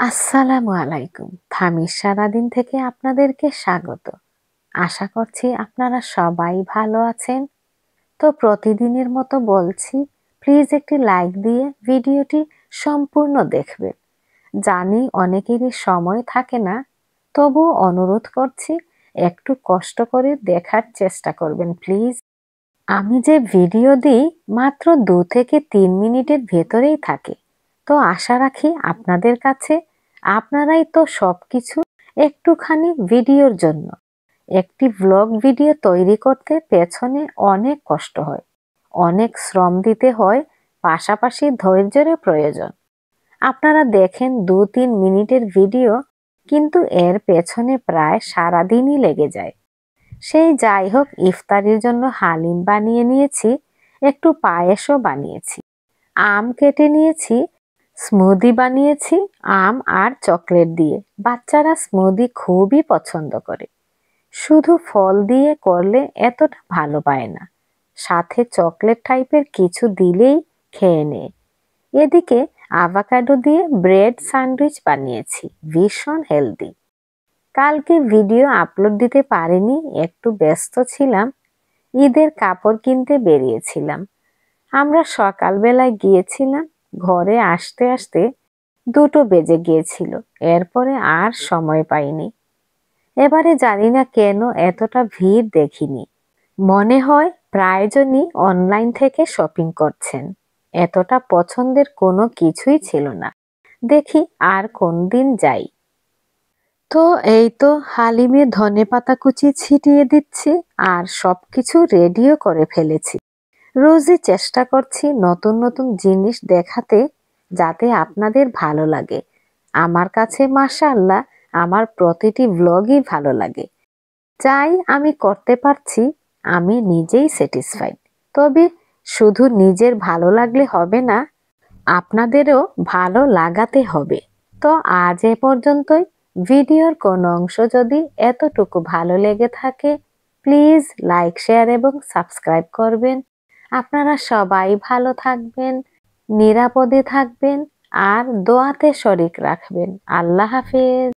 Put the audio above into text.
আসসালামু আলাইকুম। থামির সারাদিন থেকে আপনাদেরকে স্বাগত। আশা করছি আপনারা সবাই ভালো আছেন। তো প্রতিদিনের মতো বলছি, প্লিজ একটি লাইক দিয়ে ভিডিওটি সম্পূর্ণ দেখবেন। জানি অনেকেরই সময় থাকে না, তবু অনুরোধ করছি একটু কষ্ট করে দেখার চেষ্টা করবেন প্লিজ। আমি যে ভিডিও দিই মাত্র 2 থেকে 3 মিনিটের ভেতরেই থাকে। তো আশা রাখি আপনাদের কাছে আপনারাই তো সবকিছু একটুখানি ভিডিওর জন্য। একটি ব্লগ ভিডিও তৈরি করতে পেছনে অনেক কষ্ট হয়, অনেক শ্রম দিতে হয়, পাশাপাশি ধৈর্যেরও প্রয়োজন। আপনারা দেখেন 2-3 মিনিটের ভিডিও, কিন্তু এর পেছনে প্রায় সারাদিনই লেগে যায়। সেই যাই হোক, ইফতারির জন্য হালিম বানিয়ে নিয়েছি, একটু পায়েসও বানিয়েছি, আম কেটে নিয়েছি, স্মুদি বানিয়েছি আম আর চকলেট দিয়ে। বাচ্চারা স্মুদি খুবই পছন্দ করে। শুধু ফল দিয়ে করলে এতটা ভালো পায় না, সাথে চকলেট টাইপের কিছু দিলেই খেয়ে নেয়। এদিকে আভাকাডো দিয়ে ব্রেড স্যান্ডউইচ বানিয়েছি, ভীষণ হেলদি। কালকে ভিডিও আপলোড দিতে পারিনি, একটু ব্যস্ত ছিলাম। ঈদের কাপড় কিনতে বেরিয়েছিলাম। আমরা সকালবেলায় গিয়েছিলাম, ঘরে আসতে আসতে 2টো বেজে গিয়েছিল। এরপরে আর সময় পাইনি। এবারে জানি না কেন এতটা ভিড় দেখিনি। মনে হয় প্রায়জনই অনলাইন থেকে শপিং করছেন। এতটা পছন্দের কোনো কিছুই ছিল না। দেখি আর কোন দিন যাই। তো এই তো হালিমে ধনেপাতা কুচি ছিটিয়ে দিচ্ছি আর সবকিছু রেডিও করে ফেলেছি। রোজই চেষ্টা করছি নতুন নতুন জিনিস দেখাতে, যাতে আপনাদের ভালো লাগে। আমার কাছে মাশাআল্লাহ আমার প্রতিটি ব্লগই ভালো লাগে। যাই আমি করতে পারছি, আমি নিজেই স্যাটিসফাইড। তবে শুধু নিজের ভালো লাগলে হবে না, আপনাদেরও ভালো লাগাতে হবে। তো আজ এ পর্যন্তই। ভিডিওর কোনো অংশ যদি এতটুকু ভালো লেগে থাকে, প্লিজ লাইক, শেয়ার এবং সাবস্ক্রাইব করবেন। আপনারা সবাই ভালো থাকবেন, নিরাপদে থাকবেন আর দোয়াতে শরিক রাখবেন। আল্লাহ হাফেজ।